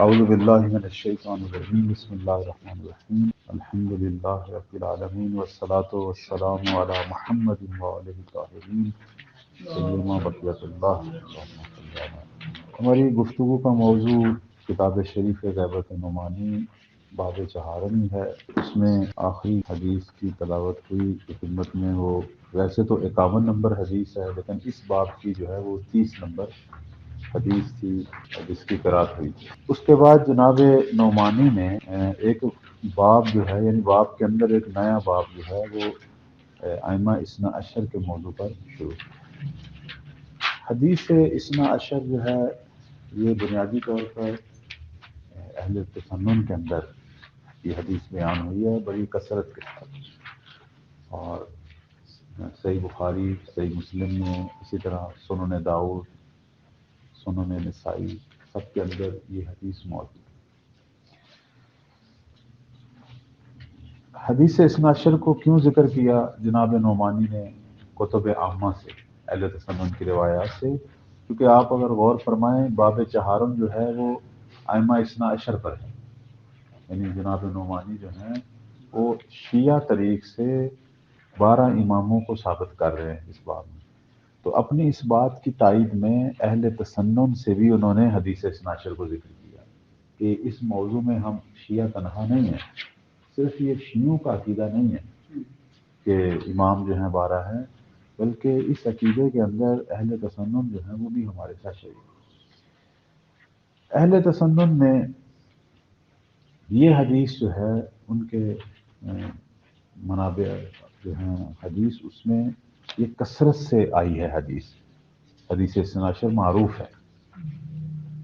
اعوذ باللہ من الشیطان الرجیم بسم اللہ الرحمن الرحیم الحمد للہ رب العالمین والصلاة والسلام علی محمد وآلہ الطاہرین سیما بقیت اللہ اللہم صلی علی۔ ہماری گفتگو کا موضوع کتاب شریف غیبت نعمانی باب چہارم ہے۔ اس میں آخری حدیث کی تلاوت ہوئی کی خدمت میں، وہ ویسے تو 51 نمبر حدیث ہے، لیکن اس باب کی جو ہے وہ 30 نمبر حدیث تھی جس کی قرأت ہوئی تھی۔ اس کے بعد جناب نعمانی نے ایک باب جو ہے، یعنی باب کے اندر ایک نیا باب جو ہے وہ ائمہ اثنا عشر کے موضوع پر شروع کیا۔ حدیث اثنا عشر جو ہے یہ بنیادی طور پر اہل تسنن کے اندر یہ حدیث بیان ہوئی ہے بڑی کثرت کے ساتھ، اور صحیح بخاری، صحیح مسلم میں، اسی طرح سنن داؤد، سنن نسائی، سب کے اندر یہ حدیث موجود ہے۔ حدیث اثنا عشر کو کیوں ذکر کیا جناب نعمانی نے کتب عامہ سے، اہل تسنن کی روایات سے؟ کیونکہ آپ اگر غور فرمائیں باب چہارم جو ہے وہ ائمہ اثنا عشر پر ہے، یعنی جناب نعمانی جو ہیں وہ شیعہ طریق سے 12 اماموں کو ثابت کر رہے ہیں اس باب میں۔ تو اپنی اس بات کی تائید میں اہل تسنن سے بھی انہوں نے حدیث اثنا عشر کو ذکر کیا کہ اس موضوع میں ہم شیعہ تنہا نہیں ہیں، صرف یہ شیعوں کا عقیدہ نہیں ہے کہ امام جو ہیں 12 ہیں، بلکہ اس عقیدے کے اندر اہل تسنن جو ہیں وہ بھی ہمارے ساتھ شریک ہیں۔ اہل تسنن میں یہ حدیث جو ہے ان کے منابع جو ہیں حدیث، اس میں یہ کثرت سے آئی ہے حدیث اثنا عشر معروف ہے،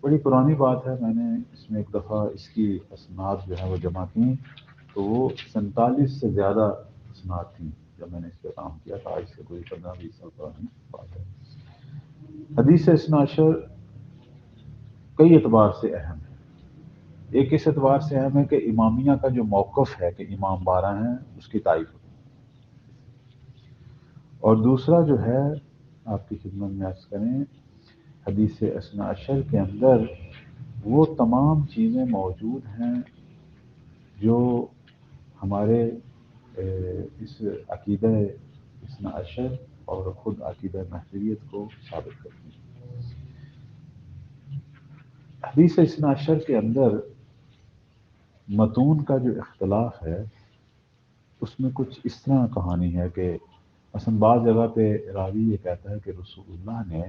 بڑی پرانی بات ہے۔ میں نے اس میں ایک دفعہ اس کی اسناد جو ہے وہ جمع کی تو وہ 47 سے زیادہ اسناد تھیں جب میں نے اس پہ کام کیا تھا، آج سے کوئی 15-20 سال پرانی بات ہے۔ حدیث اثنا عشر کئی اعتبار سے اہم ہے۔ ایک اس اعتبار سے اہم ہے کہ امامیہ کا جو موقف ہے کہ امام 12 ہیں اس کی تائید ہوتی ہے، اور دوسرا جو ہے آپ کی خدمت میں عرض کریں، حدیث اثنا عشر کے اندر وہ تمام چیزیں موجود ہیں جو ہمارے اس عقیدہ اثنا عشر اور خود عقیدہ مہدویت کو ثابت کرتی ہیں۔ حدیث اثنا عشر کے اندر متون کا جو اختلاف ہے اس میں کچھ اس طرح کہانی ہے کہ مثلا بعض جگہ پہ راوی یہ کہتا ہے کہ رسول اللہ نے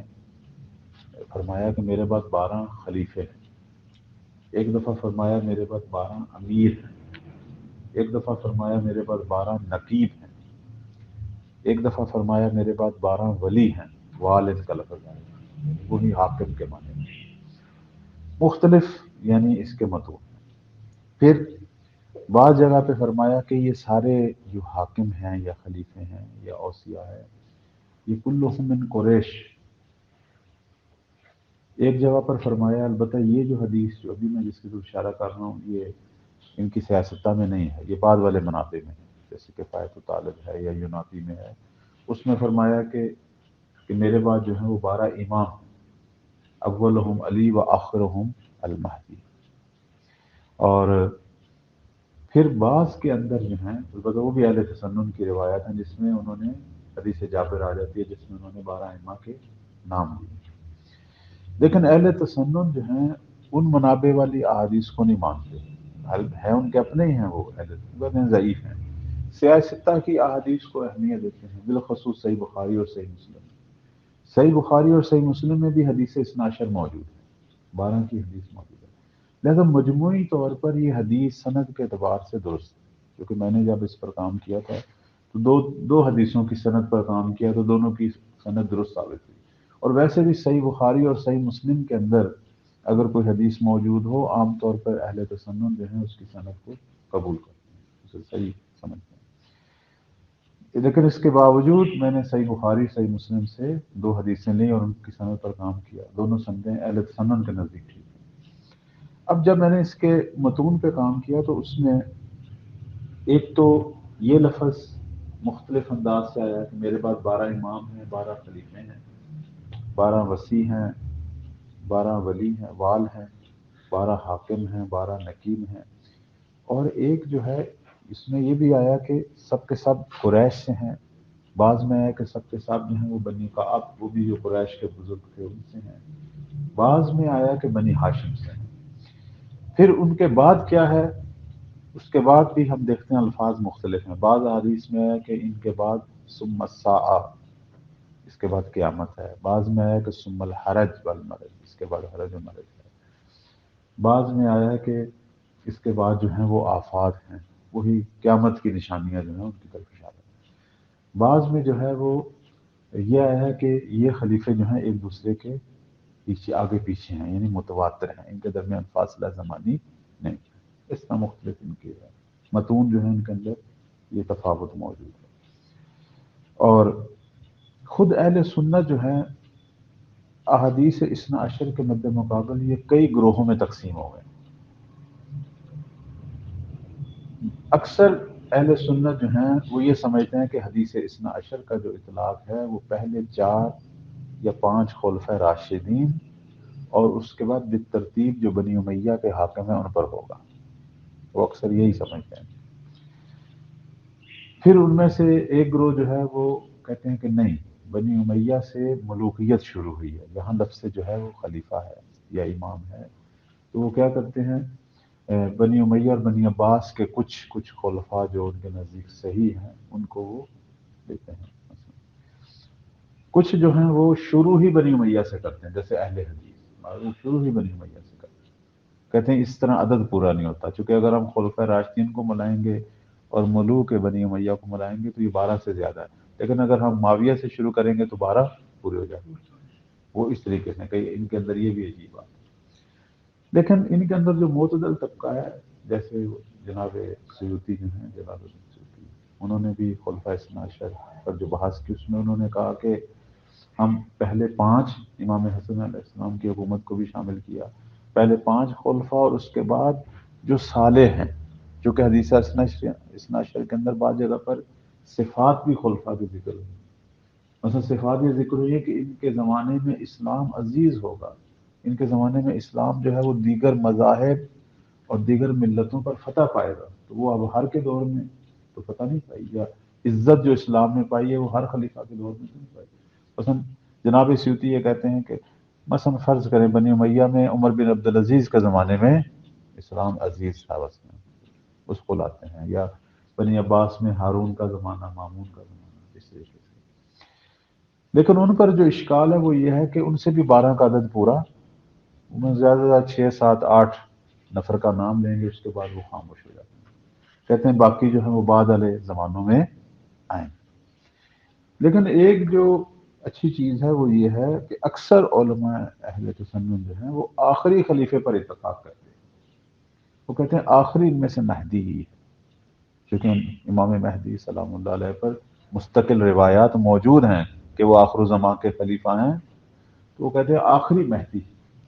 فرمایا کہ میرے بعد 12 خلیفے ہیں، ایک دفعہ فرمایا میرے بعد 12 امیر ہیں، ایک دفعہ فرمایا میرے بعد 12 نقیب ہیں، ایک دفعہ فرمایا میرے بعد 12 ولی ہیں، والد کا لفظ آیا وہی حاکم کے معنی میں، مختلف یعنی اس کے متون ہیں۔ پھر بعض جگہ پہ فرمایا کہ یہ سارے جو حاکم ہیں یا خلیفے ہیں یا اوصیاء ہیں یہ کلہم من قریش۔ ایک جگہ پر فرمایا البتہ یہ جو حدیث جو ابھی میں جس کی طرف اشارہ کر رہا ہوں یہ ان کی سیاستہ میں نہیں ہے، یہ بعد والے منابع میں ہے، جیسے کہ فایت طالب ہے یا یونافی میں ہے۔ اس میں فرمایا کہ میرے بعد جو ہیں وہ 12 امام ہیں، اولہم علی و آخرہم المہدی۔ اور پھر بعض کے اندر جو ہیں البتہ وہ بھی اہل تسنن کی روایات ہیں جس میں انہوں نے حدیث جابر آ جاتی ہے جس میں انہوں نے 12 ائمہ کے نام لیے، لیکن اہل تسنن جو ہیں ان منابع والی احادیث کو نہیں مانتے، ہے ان کے اپنے ہی ہیں، وہ اہل تسنن ضعیف ہیں، سیاستہ کی احادیث کو اہمیت دیتے ہیں، بالخصوص صحیح بخاری اور صحیح مسلم۔ صحیح بخاری اور صحیح مسلم میں بھی حدیث اثنا عشر موجود ہے، 12 کی حدیث موجود ہے، لہذا مجموعی طور پر یہ حدیث سند کے اعتبار سے درست ہے۔ کیونکہ میں نے جب اس پر کام کیا تھا تو دو حدیثوں کی سند پر کام کیا تو دونوں کی سند درست ثابت ہوئی، اور ویسے بھی صحیح بخاری اور صحیح مسلم کے اندر اگر کوئی حدیث موجود ہو عام طور پر اہل تسنن جو ہیں اس کی سند کو قبول کرتے ہیں، اسے صحیح سمجھتے ہیں۔ لیکن اس کے باوجود میں نے صحیح بخاری صحیح مسلم سے 2 حدیثیں لی اور ان کی سند پر کام کیا، دونوں سندیں اہل تسنن کے نزدیک ٹھیک ہیں۔ اب جب میں نے اس کے متون پہ کام کیا تو اس میں ایک تو یہ لفظ مختلف انداز سے آیا کہ میرے پاس 12 امام ہیں، 12 خلیفے ہیں، 12 وصی ہیں، 12 ولی ہیں، وال ہیں، 12 حاکم ہیں، 12 نکیم ہیں، اور ایک جو ہے اس میں یہ بھی آیا کہ سب کے سب قریش سے ہیں، بعض میں آیا کہ سب کے سب جو ہیں وہ بنی کعب، وہ بھی جو قریش کے بزرگ تھے ان سے ہیں، بعض میں آیا کہ بنی ہاشم سے ہیں۔ پھر ان کے بعد کیا ہے، اس کے بعد بھی ہم دیکھتے ہیں الفاظ مختلف ہیں، بعض حدیث میں ہے کہ ان کے بعد ثم الساعہ، اس کے بعد قیامت ہے، بعض میں آیا کہ ثم الحرج والمرج، اس کے بعد حرج و مرج ہے، بعض میں آیا ہے کہ اس کے بعد جو ہیں وہ آفات ہیں، وہی قیامت کی نشانیاں جو ہیں ان کی طرف اشارہ ہے، بعض میں جو ہے وہ یہ آیا ہے کہ یہ خلیفے جو ہیں ایک دوسرے کے پیچھے آگے پیچھے ہیں، یعنی متواتر ہیں، ان کے درمیان فاصلہ زمانی نہیں ہے، اس طرح مختلف ان کے متون جو ہیں ان کے اندر یہ تفاوت موجود ہے۔ اور خود اہل سنت جو ہیں احادیث اثنا عشر کے مد مقابل یہ کئی گروہوں میں تقسیم ہو گئے۔ اکثر اہل سنت جو ہیں وہ یہ سمجھتے ہیں کہ حدیث اثنا عشر کا جو اطلاق ہے وہ پہلے 4 یا 5 خلفۂ راشدین اور اس کے بعد بالترتیب جو بنی امیہ کے حاکم ہیں ان پر ہوگا، وہ اکثر یہی سمجھتے ہیں۔ پھر ان میں سے ایک گروہ جو ہے وہ کہتے ہیں کہ نہیں، بنی امیہ سے ملوکیت شروع ہوئی ہے، یہاں لفظ سے جو ہے وہ خلیفہ ہے یا امام ہے، تو وہ کیا کرتے ہیں بنی امیہ اور بنی عباس کے کچھ خلفاء جو ان کے نزدیک صحیح ہیں ان کو وہ دیتے ہیں۔ کچھ جو ہیں وہ شروع ہی بنی امیہ سے کرتے ہیں، جیسے اہل حدیث وہ شروع ہی بنی امیہ سے کرتے ہیں، کہتے ہیں اس طرح عدد پورا نہیں ہوتا، چونکہ اگر ہم خلفۂ راشدین کو ملائیں گے اور ملوک بنی امیہ کو ملائیں گے تو یہ 12 سے زیادہ ہے، لیکن اگر ہم معاویہ سے شروع کریں گے تو 12 پورے ہو جائیں گے، وہ اس طریقے سے کہ ان کے اندر یہ بھی عجیب بات ہے۔ لیکن ان کے اندر جو معتدل طبقہ ہے، جیسے جناب سیوطی جو ہیں، جلال الدین سیوطی، انہوں نے بھی خلفۂ اثنا عشر پر جو بحث کی اس میں انہوں نے کہا کہ ہم پہلے 5 امام حسن علیہ السلام کی حکومت کو بھی شامل کیا، پہلے 5 خلفاء اور اس کے بعد جو صالح ہیں، جو کہ حدیث اثنا عشر کے اندر بعض جگہ پر صفات بھی خلفاء کے ذکر ہوئی، مثلا صفات یہ ذکر ہوئی ہے کہ ان کے زمانے میں اسلام عزیز ہوگا، ان کے زمانے میں اسلام جو ہے وہ دیگر مذاہب اور دیگر ملتوں پر فتح پائے گا، تو وہ اب ہر کے دور میں تو فتح نہیں پائی، یا عزت جو اسلام میں پائی ہے وہ ہر خلیفہ کے دور میں تو نہیں پائی۔ مثلا جناب سیوطی یہ کہتے ہیں کہ مثلا فرض کریں بنی امیہ میں عمر بن عبدالعزیز کے زمانے میں اسلام عزیز تھا، بس میں اس کو لاتے ہیں، یا بنی عباس میں ہارون کا زمانہ، مامون کا زمانہ، اس طریقے سے۔ لیکن ان پر جو اشکال ہے وہ یہ ہے کہ ان سے بھی 12 کا عدد پورا، ان زیادہ سے زیادہ 6 7 8 نفر کا نام لیں گے، اس کے بعد وہ خاموش ہو جاتے ہیں، کہتے ہیں باقی جو ہے وہ بعد والے زمانوں میں آئیں۔ لیکن ایک جو اچھی چیز ہے وہ یہ ہے کہ اکثر علماء اہل تسنن جو ہیں وہ آخری خلیفے پر اتفاق کرتے ہیں، وہ کہتے ہیں آخری ان میں سے مہدی ہی ہے، کیونکہ امام مہدی سلام اللہ علیہ پر مستقل روایات موجود ہیں کہ وہ آخر الزمان کے خلیفہ ہیں، تو وہ کہتے ہیں آخری مہدی،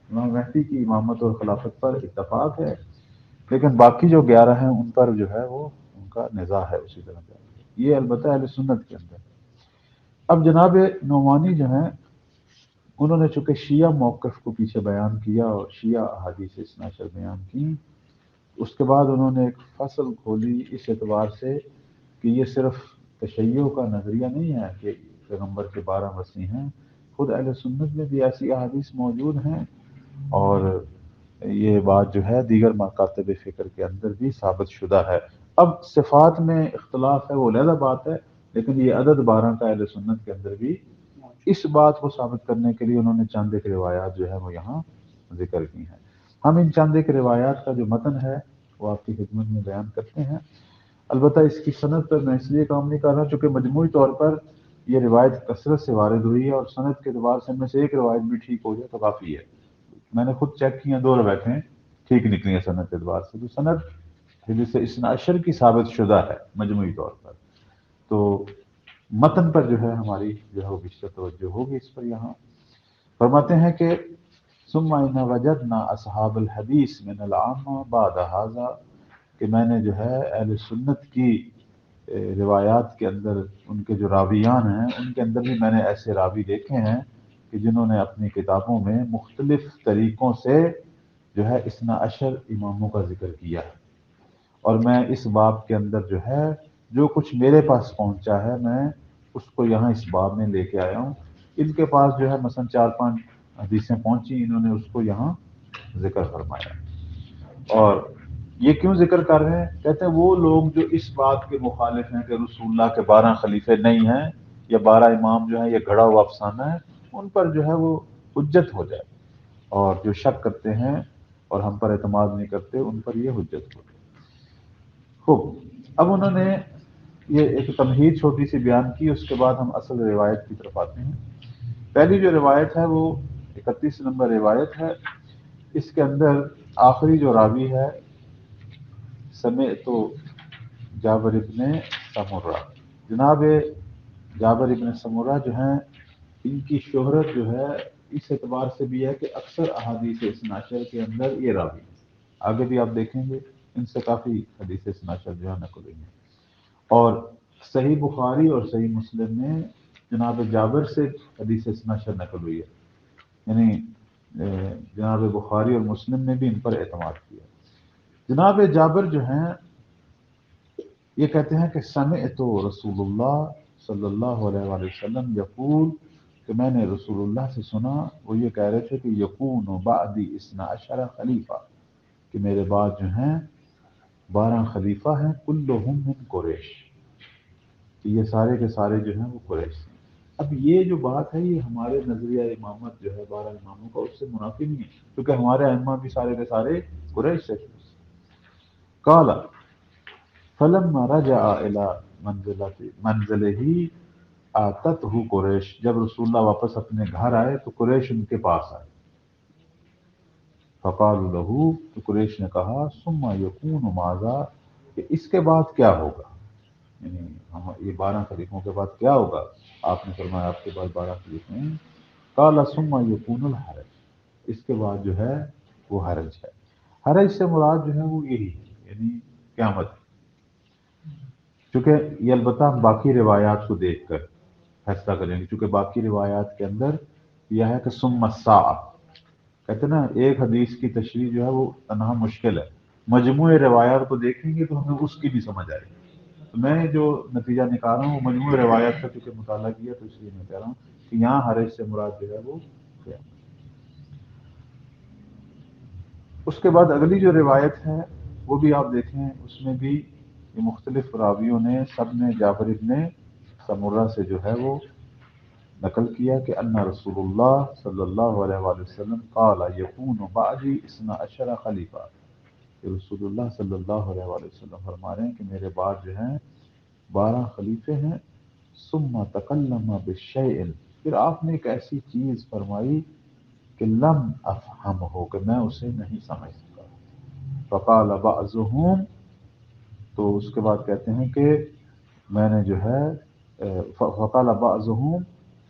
امام مہدی کی امامت اور خلافت پر اتفاق ہے، لیکن باقی جو 11 ہیں ان پر جو ہے وہ ان کا نزاع ہے اسی طرح کا، یہ البتہ اہل سنت کے اندر۔ اب جناب نعمانی جو ہیں انہوں نے چونکہ شیعہ موقف کو پیچھے بیان کیا اور شیعہ احادیث اثنا عشر بیان کی، اس کے بعد انہوں نے ایک فصل کھولی اس اعتبار سے کہ یہ صرف تشیع کا نظریہ نہیں ہے کہ پیغمبر کے 12 مسیح ہیں، خود اہل سنت میں بھی ایسی احادیث موجود ہیں، اور یہ بات جو ہے دیگر مکاتب فکر کے اندر بھی ثابت شدہ ہے۔ اب صفات میں اختلاف ہے وہ علیحدہ بات ہے، لیکن یہ عدد 12 کا اہل سنت کے اندر بھی اس بات کو ثابت کرنے کے لیے انہوں نے چند ایک روایات جو ہے وہ یہاں ذکر کی ہیں۔ ہم ان چند ایک روایات کا جو متن ہے وہ آپ کی خدمت میں بیان کرتے ہیں، البتہ اس کی سند پر میں اس لیے کام نہیں کر رہا چونکہ مجموعی طور پر یہ روایت کثرت سے وارد ہوئی ہے، اور سند کے اعتبار سے میں سے ایک روایت بھی ٹھیک ہو جائے تو کافی ہے، میں نے خود چیک کیا 2 روایتیں ٹھیک نکلی ہیں سند کے اعتبار سے، تو سند حدیث اثنا عشر کی ثابت شدہ ہے مجموعی طور پر، تو متن پر جو ہے ہماری جو ہے وہ بیشتر توجہ ہوگی اس پر۔ یہاں فرماتے ہیں کہ ثم ان وجدنا اصحاب الحدیث من العامہ بعد هذا، کہ میں نے جو ہے اہل سنت کی روایات کے اندر ان کے جو راویان ہیں ان کے اندر بھی میں نے ایسے راوی دیکھے ہیں کہ جنہوں نے اپنی کتابوں میں مختلف طریقوں سے جو ہے اثنا عشر اماموں کا ذکر کیا ہے، اور میں اس باب کے اندر جو ہے جو کچھ میرے پاس پہنچا ہے میں اس کو یہاں اس باب میں لے کے آیا ہوں۔ ان کے پاس جو ہے مثلا 4-5 حدیثیں پہنچی، انہوں نے اس کو یہاں ذکر فرمایا۔ اور یہ کیوں ذکر کر رہے ہیں؟ کہتے ہیں وہ لوگ جو اس بات کے مخالف ہیں کہ رسول اللہ کے 12 خلیفے نہیں ہیں یا 12 امام جو ہیں یہ گھڑا ہوا افسانہ ہے، ان پر جو ہے وہ حجت ہو جائے، اور جو شک کرتے ہیں اور ہم پر اعتماد نہیں کرتے ان پر یہ حجت ہو جائے۔ خوب، اب انہوں نے یہ ایک تمہید چھوٹی سی بیان کی، اس کے بعد ہم اصل روایت کی طرف آتے ہیں۔ پہلی جو روایت ہے وہ 31 نمبر روایت ہے۔ اس کے اندر آخری جو راوی ہے سمعت جابر ابن سمرہ، جناب جابر ابن سمرہ جو ہیں ان کی شہرت جو ہے اس اعتبار سے بھی ہے کہ اکثر احادیث اثنا عشر کے اندر یہ راوی ہیں، آگے بھی آپ دیکھیں گے ان سے کافی حدیث اثنا عشر جو ہے نقل ہوئی ہیں، اور صحیح بخاری اور صحیح مسلم میں جناب جابر سے حدیث اثنا عشر نقل ہوئی ہے، یعنی جناب بخاری اور مسلم نے بھی ان پر اعتماد کیا۔ جناب جابر جو ہیں یہ کہتے ہیں کہ سمعت رسول اللہ صلی اللہ علیہ وآلہ وسلم یقول، کہ میں نے رسول اللہ سے سنا وہ یہ کہہ رہے تھے کہ یکون بعدی اثنا عشر خلیفہ، کہ میرے بعد جو ہیں 12 خلیفہ ہیں، کلہم من قریش، کہ یہ سارے کے سارے جو ہیں وہ قریش ہیں۔ اب یہ جو بات ہے یہ ہمارے نظریہ امامت جو ہے 12 اماموں کا اس سے منافی نہیں ہے، کیونکہ ہمارے ائمہ بھی سارے کے سارے قریش سے تھے۔ قال فلما رجع الى منزله آتته قریش، جب رسول اللہ واپس اپنے گھر آئے تو قریش ان کے پاس آئے۔ فقالوا له، تو قریش نے کہا ثم يكون ماذا، کہ اس کے بعد کیا ہوگا، یعنی یہ 12 خلیفوں کے بعد کیا ہوگا؟ آپ نے فرمایا آپ کے بعد 12 خلیفے ہیں۔ قال ثم يكون الحرج، اس کے بعد جو ہے وہ حرج ہے۔ حرج سے مراد جو ہے وہ یہی ہے، یعنی قیامت، چونکہ یہ البتہ ہم باقی روایات کو دیکھ کر فیصلہ کریں گے، چونکہ باقی روایات کے اندر یہ ہے کہ ثم الساعہ، کہتے ہیں نا ایک حدیث کی تشریح جو ہے وہ تنہا مشکل ہے، مجموعے روایات کو دیکھیں گے تو ہمیں اس کی بھی سمجھ آئے گی۔ تو میں جو نتیجہ نکال رہا ہوں وہ مجموعے روایات کا چونکہ مطالعہ کیا تو اس لیے میں کہہ رہا ہوں کہ یہاں حرج سے مراد جو ہے وہ قیامت۔ اس کے بعد اگلی جو روایت ہے وہ بھی آپ دیکھیں، اس میں بھی یہ مختلف راویوں نے سب نے جابر ابن سمرہ سے جو ہے وہ نقل کیا کہ ان رسول اللہ صلی اللہ علیہ وآلہ وسلم قال یکون بعدی اثنا عشر خلیفہ، کہ رسول اللہ صلی اللہ علیہ وآلہ وسلم فرما رہے ہیں کہ میرے بعد جو ہیں 12 خلیفے ہیں۔ ثم تکلم بالشیء، پھر آپ نے ایک ایسی چیز فرمائی کہ لم افہم ہو، کہ میں اسے نہیں سمجھ سکا۔ فقال بعضهم، تو اس کے بعد کہتے ہیں کہ میں نے جو ہے فقال بعضهم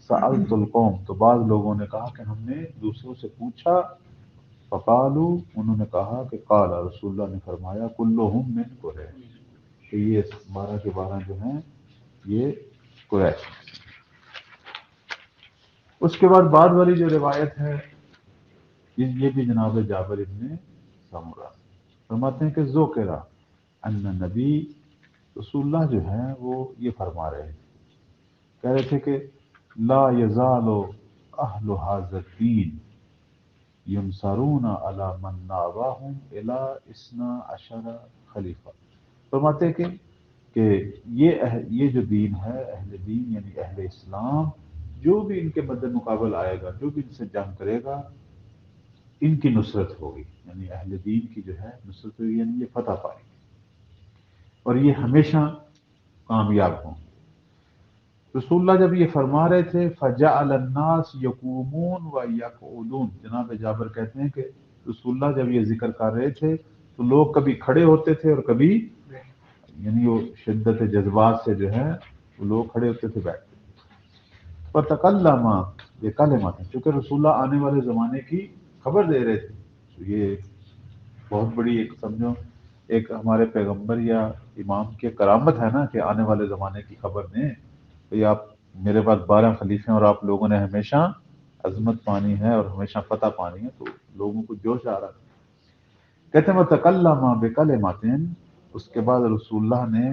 سألت القوم، تو بعض لوگوں نے کہا کہ ہم نے دوسروں سے پوچھا، فقالوا، انہوں نے کہا کہ قال رسول اللہ نے فرمایا کلہم من قریش، کہ یہ 12 کے 12 جو ہیں یہ قریش۔ اس کے بعد والی جو روایت ہے یہ بھی جناب جابر ابن سمرہ فرماتے ہیں کہ ذکر ان نبی، رسول اللہ جو ہیں وہ یہ فرما رہے تھے، کہہ رہے تھے کہ لا یزال اہل ھذا الدین ینصرون علی من ناواہم الی اثنا عشر خلیفہ، فرماتے ہیں کہ یہ جو دین ہے، اہل دین یعنی اہل اسلام، جو بھی ان کے مد مقابل آئے گا، جو بھی ان سے جنگ کرے گا، ان کی نصرت ہوگی، یعنی اہل دین کی جو ہے نصرت ہوگی، یعنی یہ فتح پائیں گے اور یہ ہمیشہ کامیاب ہوں گے۔ رسول اللہ جب یہ فرما رہے تھے فجعل الناس یقومون و یقعدون، جناب جابر کہتے ہیں کہ رسول اللہ جب یہ ذکر کر رہے تھے تو لوگ کبھی کھڑے ہوتے تھے اور کبھی، یعنی وہ شدت جذبات سے جو ہے وہ لوگ کھڑے ہوتے تھے، بیٹھتے تھے۔ فتکلم بکلمۃ، چونکہ رسول اللہ آنے والے زمانے کی خبر دے رہے تھے، تو یہ بہت بڑی ایک سمجھو ایک ہمارے پیغمبر یا امام کی کرامت ہے نا کہ آنے والے زمانے کی خبر دیں، تو یہ آپ میرے پاس 12 خلیفے ہیں اور آپ لوگوں نے ہمیشہ عظمت پانی ہے اور ہمیشہ فتح پانی ہے، تو لوگوں کو جوش آ رہا ہے۔ کہتے ہیں وَتَكَلَّمَ بِكَلِمَةٍ، اس کے بعد رسول اللہ نے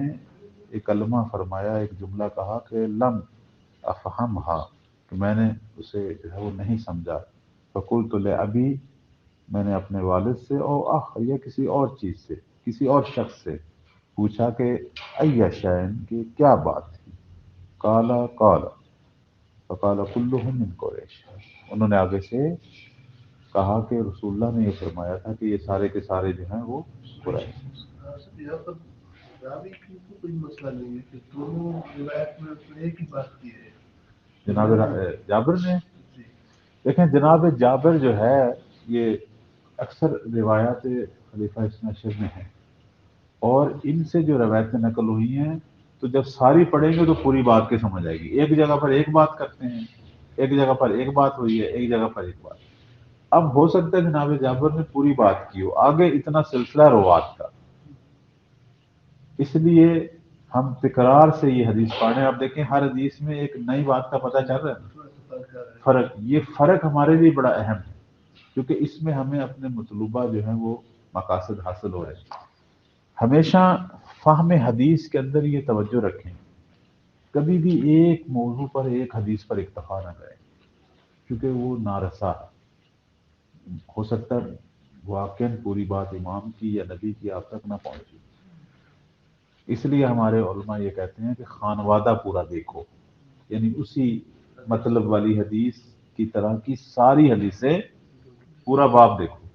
ایک کلمہ فرمایا، ایک جملہ کہا کہ لم افہمها، کہ میں نے اسے جو ہے وہ نہیں سمجھا. فقلت لأبی، میں نے اپنے والد سے او اخ یا کسی اور چیز سے، کسی اور شخص سے پوچھا کہ ای شین، کہ کیا بات تھی. قال فقال كلهم من قریش، انہوں نے آگے سے کہا کہ رسول اللہ نے یہ فرمایا تھا کہ یہ سارے کے سارے جو ہیں وہ قریش. یہاں پر راوی کی تو کوئی مسئلہ نہیں ہے کہ دونوں روایت میں اس نے ایک ہی بات کی ہے. جناب جابر نے، جی دیکھیں جناب جابر جو ہے یہ اکثر روایات خلیفہ اثنا عشر میں ہیں، اور ان سے جو روایتیں نقل ہوئی ہیں تو جب ساری پڑھیں گے تو پوری بات کے سمجھ آئے گی. ایک جگہ پر ایک بات کرتے ہیں، ایک جگہ پر ایک بات ہوئی ہے، ایک جگہ پر ایک بات. اب ہو سکتا ہے جناب جابر نے پوری بات کی ہو، آگے اتنا سلسلہ روات کا، اس لیے ہم تکرار سے یہ حدیث پڑھ رہے ہیں. آپ دیکھیں ہر حدیث میں ایک نئی بات کا پتہ چل رہا ہے نا، فرق. یہ فرق ہمارے لیے بڑا اہم ہے، کیونکہ اس میں ہمیں اپنے مطلوبہ جو ہیں وہ مقاصد حاصل ہو رہے ہیں. ہمیشہ فہم حدیث کے اندر یہ توجہ رکھیں، کبھی بھی ایک موضوع پر ایک حدیث پر اکتفا نہ کریں، کیونکہ وہ نارسا ہے. ہو سکتا ہے واقعاً پوری بات امام کی یا نبی کی آپ تک نہ پہنچی. اس لیے ہمارے علماء یہ کہتے ہیں کہ خانوادہ پورا دیکھو، یعنی اسی مطلب والی حدیث کی طرح کی ساری حدیثیں پورا باب دیکھو.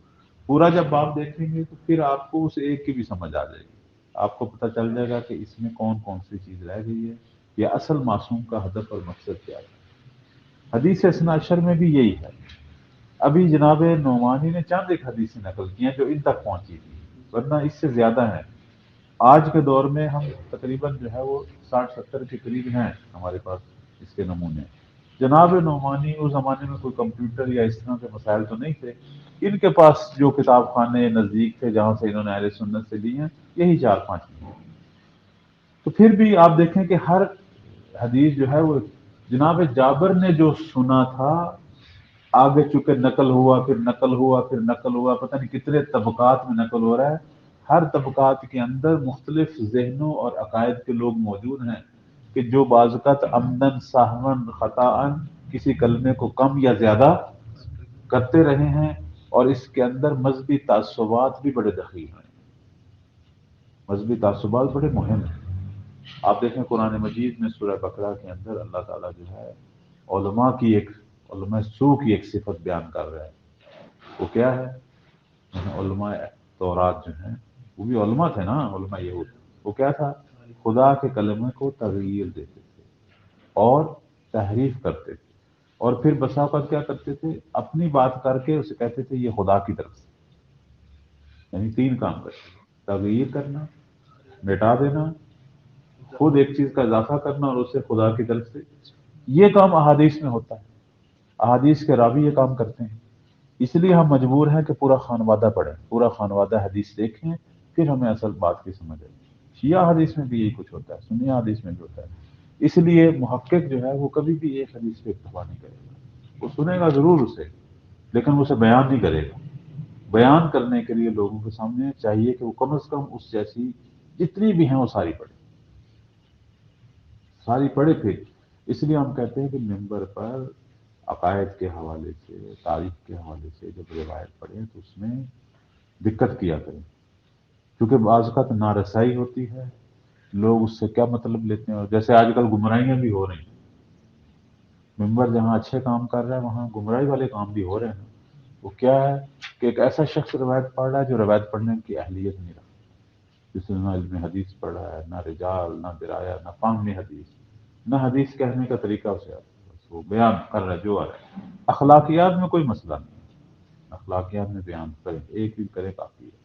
پورا جب باب دیکھیں گے تو پھر آپ کو اس ایک کی بھی سمجھ آ جائے گی، آپ کو پتہ چل جائے گا کہ اس میں کون کون سی چیز رہ گئی ہے یا اصل معصوم کا ہدف اور مقصد کیا ہے. حدیث اثنا عشر میں بھی یہی ہے. ابھی جناب نعمانی نے چند ایک حدیثیں نقل کی ہیں جو ان تک پہنچی تھی، ورنہ اس سے زیادہ ہیں. آج کے دور میں ہم تقریباً جو ہے وہ 60-70 کے قریب ہیں ہمارے پاس اس کے نمونے. جناب نعمانی اس زمانے میں کوئی کمپیوٹر یا اس طرح کے مسائل تو نہیں تھے، ان کے پاس جو کتاب خانے نزدیک تھے جہاں سے انہوں نے اہل سنت سے لی ہیں یہی 4-5 ہیں. تو پھر بھی آپ دیکھیں کہ ہر حدیث جو ہے وہ جناب جابر نے جو سنا تھا آگے چونکہ نقل ہوا، پھر نقل ہوا، پھر نقل ہوا، پتہ نہیں کتنے طبقات میں نقل ہو رہا ہے. ہر طبقات کے اندر مختلف ذہنوں اور عقائد کے لوگ موجود ہیں کہ جو بعض اوقات عمدن سہون خطاً کسی کلمے کو کم یا زیادہ کرتے رہے ہیں، اور اس کے اندر مذہبی تعصبات بھی بڑے دخیل ہیں. مذہبی تعصبات بڑے مہم ہیں. آپ دیکھیں قرآن مجید میں سورہ بقرہ کے اندر اللہ تعالیٰ جو ہے علماء سو کی ایک صفت بیان کر رہا ہے. وہ کیا ہے؟ علماء تورات جو ہیں وہ بھی علماء تھے نا، علماء یہود. وہ کیا تھا؟ خدا کے کلمے کو تغیر دیتے تھے اور تحریف کرتے تھے، اور پھر بسا اوقات کیا کرتے تھے، اپنی بات کر کے اسے کہتے تھے یہ خدا کی طرف سے. یعنی 3 کام کرتے تھے: تغیر کرنا، مٹا دینا، خود ایک چیز کا اضافہ کرنا، اور اسے خدا کی طرف سے. یہ کام احادیث میں ہوتا ہے، احادیث کے راوی یہ کام کرتے ہیں. اس لیے ہم مجبور ہیں کہ پورا خانوادہ پڑھیں، پورا خانوادہ حدیث دیکھیں، پھر ہمیں اصل بات کی سمجھ آئے. شیعہ حدیث میں بھی یہی کچھ ہوتا ہے، سنی حدیث میں بھی ہوتا ہے. اس لیے محقق جو ہے وہ کبھی بھی ایک حدیث پہ اکتفا نہیں کرے گا. وہ سنے گا ضرور اسے، لیکن اسے بیان نہیں کرے گا. بیان کرنے کے لیے لوگوں کے سامنے چاہیے کہ وہ کم از کم اس جیسی جتنی بھی ہیں وہ ساری پڑھیں، ساری پڑھے. پھر اس لیے ہم کہتے ہیں کہ ممبر پر عقائد کے حوالے سے، تاریخ کے حوالے سے جب روایت پڑھیں تو اس میں دقت کیا کریں، کیونکہ بعض اوقات نارسائی ہوتی ہے. لوگ اس سے کیا مطلب لیتے ہیں، اور جیسے آج کل گمراہیاں بھی ہو رہی ہیں. ممبر جہاں اچھے کام کر رہا ہے وہاں گمراہی والے کام بھی ہو رہے ہیں. وہ کیا ہے کہ ایک ایسا شخص روایت پڑھ رہا ہے جو روایت پڑھنے کی اہلیت نہیں رکھتا، جس نے نہ علم حدیث پڑھا ہے، نہ رجال، نہ درایا، نہ فہم حدیث، نہ حدیث کہنے کا طریقہ اسے آتا ہے. بس وہ بیان کر رہا ہے جو آ رہا ہے. اخلاقیات میں کوئی مسئلہ نہیں، اخلاقیات میں بیان کریں، ایک بھی کرے کافی ہے.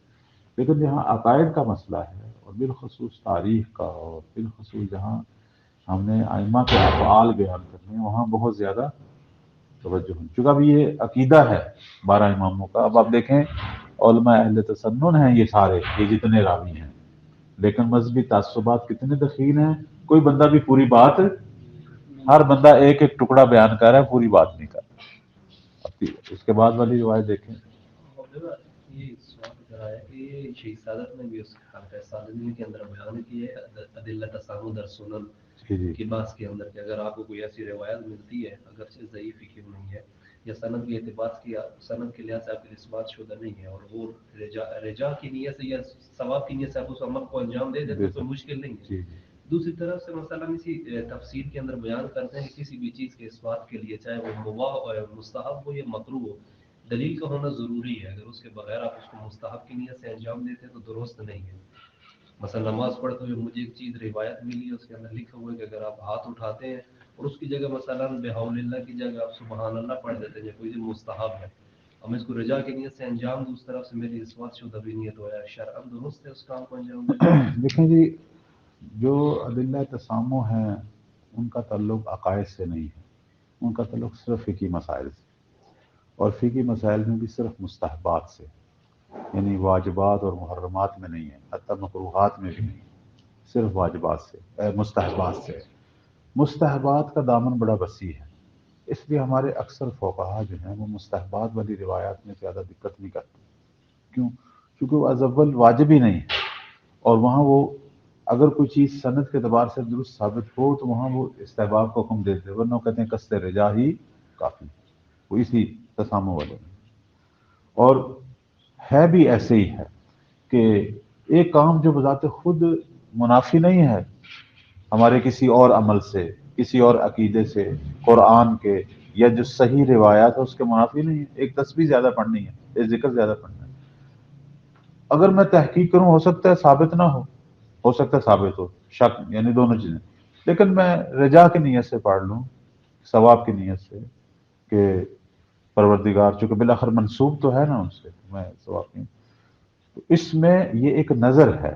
لیکن جہاں عقائد کا مسئلہ ہے، اور بالخصوص تاریخ کا، اور بالخصوص جہاں ہم نے ائمہ کے افعال بیان کرنے ہیں، وہاں بہت زیادہ توجہ ہونی. چونکہ اب یہ عقیدہ ہے 12 اماموں کا. اب آپ دیکھیں علماء اہل تسنن ہیں یہ سارے، یہ جتنے راوی ہیں، لیکن مذہبی تعصبات کتنے دخیل ہیں. کوئی بندہ بھی پوری بات، ہر بندہ ایک ایک ٹکڑا بیان کر رہا ہے، پوری بات نہیں کر رہا. اس کے بعد والی روایت دیکھیں. اندر آیا کہ یہ شیخ سعادت نے بھی اس حلقہ سالمی کے اندر بیان کی ہے ادلہ تسامح در سنن کی بات کے اندر کہ اگر آپ کو کوئی ایسی روایت ملتی ہے اگرچہ ضعیف کیوں نہیں ہے یا سند کے اعتبار کی سند کے لحاظ سے آپ کے اس بات شدہ نہیں ہے اور وہ رجا کی نیت سے یا ثواب کی نیت سے آپ اس عمل کو انجام دے دیتے تو مشکل نہیں ہے. دوسری طرف سے مثلا اسی تفسیر کے اندر بیان کرتے ہیں کہ کسی بھی چیز کے اس بات کے لیے چاہے وہ مباح مستحب ہو یا مکروہ ہو دلیل کا ہونا ضروری ہے. اگر اس کے بغیر آپ اس کو مستحب کی نیت سے انجام دیتے ہیں تو درست نہیں ہے. مثلا نماز پڑھتے ہوئے مجھے ایک چیز روایت ملی ہے اس کے اندر لکھا ہوا ہے کہ اگر آپ ہاتھ اٹھاتے ہیں اور اس کی جگہ مثلا بحول اللہ کی جگہ آپ سبحان اللہ پڑھ دیتے ہیں یا کوئی مستحب ہے اب میں اس کو رجا کی نیت سے انجام دوں اس طرف سے میری اس بات شدہ بھی نیت ہو ہے شرعاً درست ہے اس کام کو انجام دینا. دیکھیں جی جو ادلہ تسامح ہیں ان کا تعلق عقائد سے نہیں ہے, ان کا تعلق صرف فقہی مسائل سے, اور فقہی مسائل میں بھی صرف مستحبات سے, یعنی واجبات اور محرمات میں نہیں ہے, حتیٰ مکروہات میں بھی نہیں, صرف واجبات سے مستحبات سے. مستحبات کا دامن بڑا وسیع ہے, اس لیے ہمارے اکثر فقہا جو ہیں وہ مستحبات والی روایات میں زیادہ دقت نہیں کرتے. کیوں؟ کیونکہ وہ از اول واجب ہی نہیں ہے, اور وہاں وہ اگر کوئی چیز سند کے اعتبار سے درست ثابت ہو تو وہاں وہ استحباب کو حکم دیتے, ورنہ وہ کہتے ہیں قصد رجا ہی کافی, وہ اسی تسامح والے میں. اور ہے بھی ایسے ہی ہے کہ ایک کام جو بذات خود منافی نہیں ہے ہمارے کسی اور عمل سے, کسی اور عقیدے سے, قرآن کے یا جو صحیح روایات ہے اس کے منافی نہیں ہے. ایک تسبیح زیادہ پڑھنی ہے, ایک ذکر زیادہ پڑھنا ہے, اگر میں تحقیق کروں ہو سکتا ہے ثابت نہ ہو سکتا ہے ثابت ہو, شک یعنی دونوں چیزیں, لیکن میں رجا کی نیت سے پڑھ لوں, ثواب کی نیت سے کہ پروردگار چونکہ بالآخر منسوب تو ہے نا ان سے, میں ثواب کی, تو اس میں یہ ایک نظر ہے,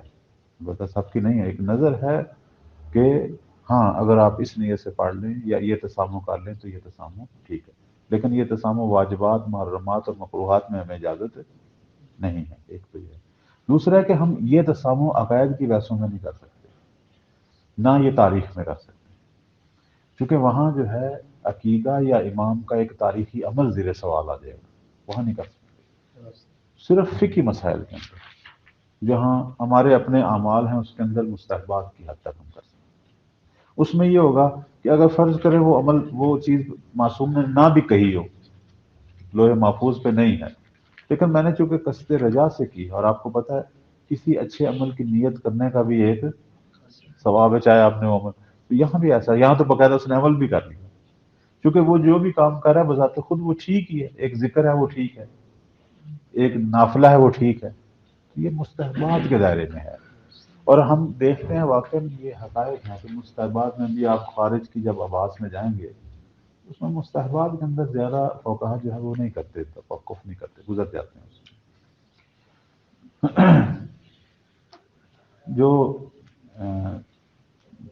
بتا سب کی نہیں ہے, ایک نظر ہے کہ ہاں اگر آپ اس نیت سے پڑھ لیں یا یہ تسامح کر لیں تو یہ تسامح ٹھیک ہے, لیکن یہ تسامح واجبات, محرمات اور مکروہات میں ہمیں اجازت نہیں ہے. ایک تو یہ. دوسرا ہے کہ ہم یہ تسامح عقائد کی بحثوں میں نہیں کر سکتے, نہ یہ تاریخ میں کر سکتے, کیونکہ وہاں جو ہے عقیدہ یا امام کا ایک تاریخی عمل زیر سوال آ جائے گا, وہاں نہیں کر سکتے. صرف فقہی مسائل کے اندر جہاں ہمارے اپنے اعمال ہیں اس کے اندر مستحبات کی حد تک ہم کر سکتے. اس میں یہ ہوگا کہ اگر فرض کرے وہ عمل, وہ چیز معصوم نے نہ بھی کہی ہو, لوح محفوظ پہ نہیں ہے, لیکن میں نے چونکہ قصد رجا سے کی, اور آپ کو پتہ ہے کسی اچھے عمل کی نیت کرنے کا بھی ایک ثواب ہے, چاہے آپ نے وہ عمل, تو یہاں بھی ایسا, یہاں تو باقاعدہ اس نے عمل بھی کر لیا, کیونکہ وہ جو بھی کام کر رہا ہے بذات خود وہ ٹھیک ہی ہے, ایک ذکر ہے وہ ٹھیک ہے, ایک نافلہ ہے وہ ٹھیک ہے, یہ مستحبات کے دائرے میں ہے. اور ہم دیکھتے ہیں واقعی یہ حقائق ہیں کہ مستحبات میں بھی آپ خارج کی جب آواز میں جائیں گے اس میں مستحبات کے اندر زیادہ فقہا جو ہے وہ نہیں کرتے, توقف نہیں کرتے, گزر جاتے ہیں اس میں. جو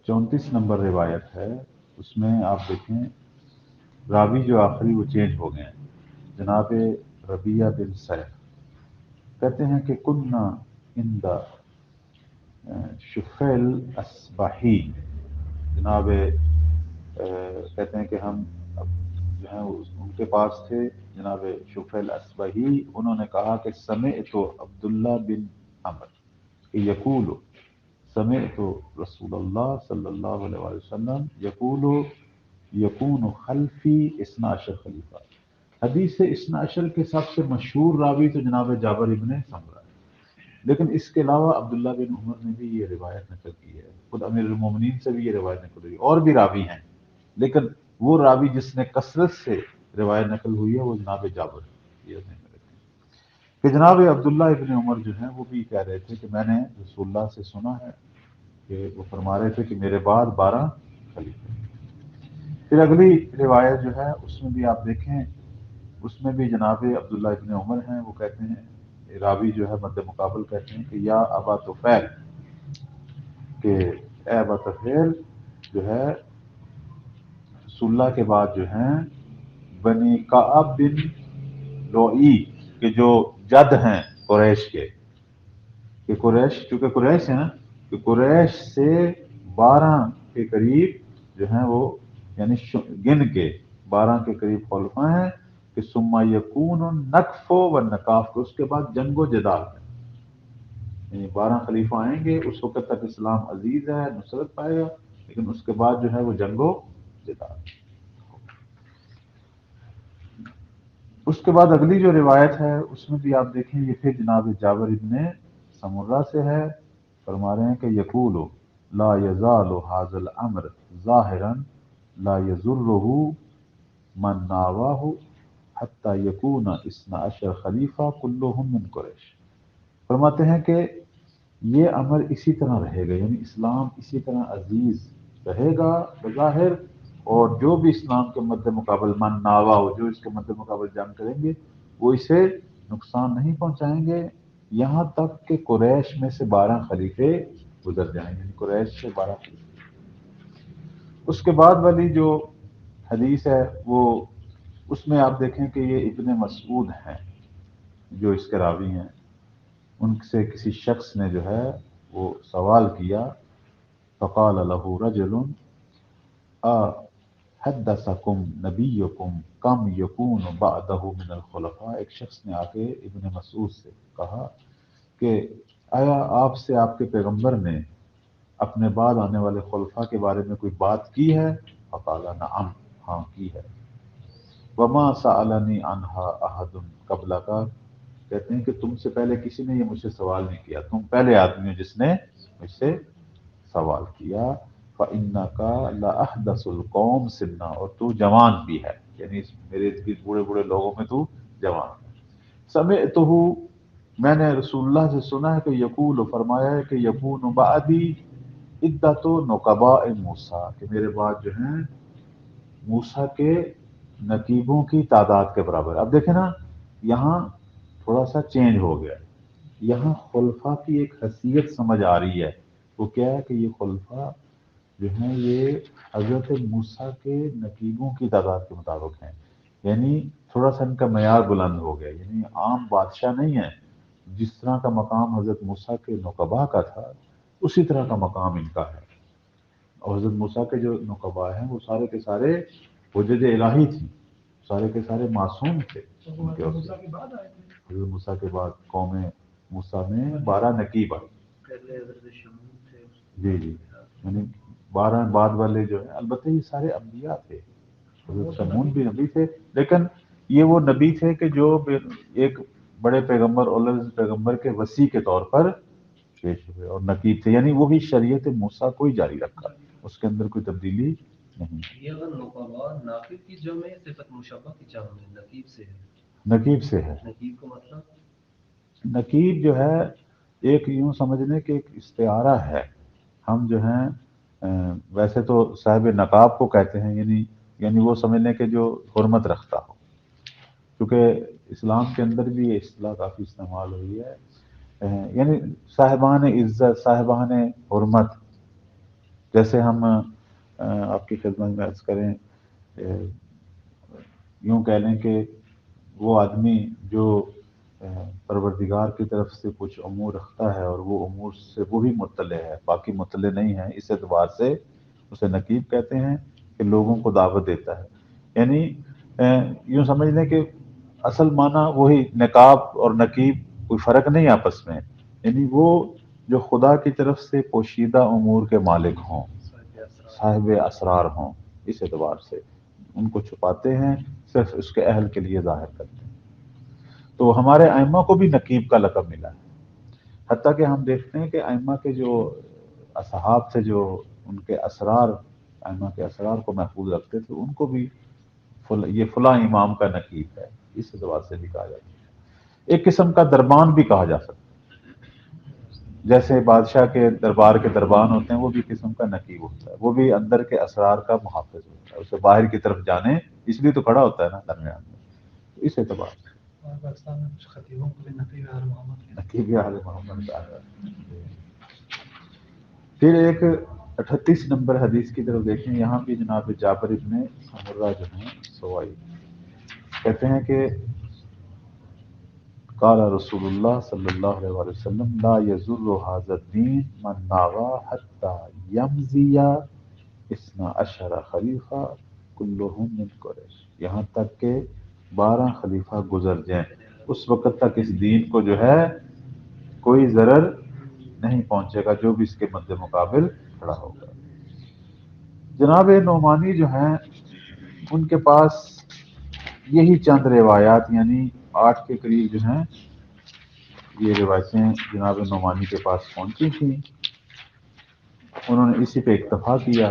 34 نمبر روایت ہے اس میں آپ دیکھیں راوی جو آخری وہ چینج ہو گئے ہیں, جناب ربیہ بن سیف کہتے ہیں کہ کننا عند شفیل اسبحی, جناب کہتے ہیں کہ ہم جو ہیں ان کے پاس تھے جناب شفیل اسبحی, انہوں نے کہا کہ سمعت عبداللہ بن عمر یقول, سمعت رسول اللہ صلی اللہ علیہ وسلم یقول یکون خلفی اثنا عشر خلیفہ. حدیث اثنا عشر کے سب سے مشہور راوی تو جناب جابر ابن سمرہ ہے, لیکن اس کے علاوہ عبداللہ بن عمر نے بھی یہ روایت نقل کی ہے, خود امیر المومنین سے بھی یہ روایت نقل ہوئی, اور بھی راوی ہیں, لیکن وہ راوی جس نے کثرت سے روایت نقل ہوئی ہے وہ جناب جابر یہ کہ جناب عبداللہ ابن عمر جو ہیں وہ بھی کہہ رہے تھے کہ میں نے رسول اللہ سے سنا ہے کہ وہ فرما رہے تھے کہ میرے بعد 12 خلیفے. پھر اگلی روایت جو ہے اس میں بھی آپ دیکھیں, اس میں بھی جناب عبداللہ ابن عمر ہیں, وہ کہتے ہیں راوی جو ہے مد مقابل کہتے ہیں کہ یا ابا طفیل, کہ اے ابا طفیل جو ہے رسول اللہ کے بعد جو ہیں بنی کعب بن لوئی کہ جو جد ہیں قریش کے, کہ قریش چونکہ قریش ہے نا, کہ قریش سے 12 کے قریب جو ہیں وہ یعنی گن کے 12 کے قریب خلفاء ہیں, کہ ثم یکون نکف و نکاف, اس کے بعد جنگ و جدال ہے, یعنی 12 خلیفہ آئیں گے، اس وقت تک اسلام عزیز ہے، نصرت پائے گا، لیکن اس کے بعد جو ہے وہ جنگ و جدال۔ اس کے بعد اگلی جو روایت ہے اس میں بھی آپ دیکھیں، یہ پھر جناب جابر ابن سمرہ سے ہے، فرما رہے ہیں کہ یقول لا یزال ھذا الامر ظاہرا لا یضرہ من ناواہ حتی یکون 12 خلیفہ کلہم من قریش۔ فرماتے ہیں کہ یہ امر اسی طرح رہے گا، یعنی اسلام اسی طرح عزیز رہے گا بظاہر، اور جو بھی اسلام کے مد مقابل من ناوا ہو، جو اس کے مد مقابل جنگ کریں گے وہ اسے نقصان نہیں پہنچائیں گے، یہاں تک کہ قریش میں سے 12 خلیفے گزر جائیں، یعنی قریش سے 12 خلیفے۔ اس کے بعد والی جو حدیث ہے وہ اس میں آپ دیکھیں کہ یہ ابن مسعود ہیں جو اس کے راوی ہیں، ان سے کسی شخص نے جو ہے وہ سوال کیا، فقال له رجل حدثکم نبیکم کم یکون بعدہ من الخلفاء۔ ایک شخص نے آ کے ابن مسعود سے کہا کہ آیا آپ سے آپ کے پیغمبر نے اپنے بعد آنے والے خلفاء کے بارے میں کوئی بات کی ہے؟ فقال نعم، ہاں کی ہے۔ وما سألنی عنہا احد قبلک، کہتے ہیں کہ تم سے پہلے کسی نے یہ مجھ سے سوال نہیں کیا، تم پہلے آدمی ہو جس نے مجھ سے سوال کیا۔ فَإِنَّكَ لَأَحْدَثُ الْقَوْمِ سِنًّا، اور تو جوان بھی ہے، یعنی میرے بوڑھے بوڑھے لوگوں میں تو جوان ہے۔ سمعتہ، میں نے رسول اللہ سے سنا ہے کہ یقول، فرمایا ہے کہ یکون بعدی عدۃ نقباء موسیٰ، کہ میرے بعد جو ہیں موسیٰ کے نقیبوں کی تعداد کے برابر۔ اب دیکھیں نا، یہاں تھوڑا سا چینج ہو گیا، یہاں خلفاء کی ایک حیثیت سمجھ آ رہی ہے، وہ کیا ہے کہ یہ خلفاء جو ہیں یہ حضرت موسیٰ کے نقیبوں کی تعداد کے مطابق ہیں، یعنی تھوڑا سا ان کا معیار بلند ہو گیا، یعنی عام بادشاہ نہیں ہے، جس طرح کا مقام حضرت موسیٰ کے نقباء کا تھا اسی طرح کا مقام ان کا ہے۔ اور حضرت موسیٰ کے جو نقباء ہیں وہ سارے کے سارے حجج الہی تھیں، سارے کے سارے معصوم تھے۔ حضرت موسیٰ کے بعد قوم موسیٰ میں 12 نقیب آئے، جی جی، یعنی 12 بعد والے جو ہیں، البتہ یہ سارے انبیاء تھے، حضرت شمون بھی نبی تھے، لیکن یہ وہ نبی تھے کہ جو ایک بڑے پیغمبر اولد پیغمبر کے وصی کے طور پر پیش ہوئے، اور نقیب تھے، یعنی وہی شریعت موسیٰ کو ہی جاری رکھا، اس کے اندر کوئی تبدیلی نہیں۔ یہ اگر نقباء ناقب کی جمع ہے، صفت مشبہ کی جمع ہے، نقیب سے ہے، نقیب سے ہے۔ نقیب کا مطلب نقیب جو ہے ایک یوں سمجھنے کہ ایک استعارہ ہے، ہم جو ہیں ویسے تو صاحب نقاب کو کہتے ہیں، یعنی وہ سمجھنے کے جو حرمت رکھتا ہو، کیونکہ اسلام کے اندر بھی یہ اصطلاح کافی استعمال ہوئی ہے، یعنی صاحبان عزت، صاحبان حرمت، جیسے ہم آپ کی خدمت میں عرض کریں، یوں کہہ لیں کہ وہ آدمی جو پروردگار کی طرف سے کچھ امور رکھتا ہے اور وہ امور سے وہی مطلع ہے، باقی مطلع نہیں ہے، اس اعتبار سے اسے نقیب کہتے ہیں کہ لوگوں کو دعوت دیتا ہے، یعنی یوں سمجھ لیں کہ اصل معنی وہی نقاب اور نقیب، کوئی فرق نہیں آپس میں، یعنی وہ جو خدا کی طرف سے پوشیدہ امور کے مالک ہوں، صاحب اسرار ہوں، اس اعتبار سے ان کو چھپاتے ہیں، صرف اس کے اہل کے لیے ظاہر کرتے ہیں۔ تو ہمارے ائمہ کو بھی نقیب کا لقب ملا ہے، حتیٰ کہ ہم دیکھتے ہیں کہ ائمہ کے جو اصحاب تھے جو ان کے اسرار، ائمہ کے اسرار کو محفوظ رکھتے تھے، ان کو بھی یہ فلاں امام کا نقیب ہے، اس اعتبار سے بھی کہا جاتا ہے۔ ایک قسم کا دربان بھی کہا جا سکتا ہے، جیسے بادشاہ کے دربار کے دربان ہوتے ہیں، وہ بھی قسم کا نقیب ہوتا ہے، وہ بھی اندر کے اسرار کا محافظ ہوتا ہے، اسے باہر کی طرف جانے اس لیے تو کھڑا ہوتا ہے نا درمیان میں، اس اعتبار سے پاکستان میں کچھ خطیبوں کو بھی نقیب آل محمد نقیب آل محمد کہا جاتا ہے۔ پھر ایک 38 نمبر حدیث کی طرف دیکھیں، یہاں بھی جناب جابر ابن سمرہ جو ہیں سوائی کہتے ہیں کہ قال رسول اللہ صلی اللہ علیہ وآلہ وسلم لا یضر ھذا الدین من ناوى حتى یمضی 12 خلیفہ کلہم من قریش، یہاں تک کہ 12 خلیفہ گزر جائیں، اس وقت تک اس دین کو جو ہے کوئی ضرر نہیں پہنچے گا جو بھی اس کے مد مقابل کھڑا ہوگا۔ جناب نعمانی جو ہیں ان کے پاس یہی چند روایات یعنی 8 کے قریب جو ہیں یہ روایتیں جناب نعمانی کے پاس پہنچی تھیں، انہوں نے اسی پہ اکتفا کیا،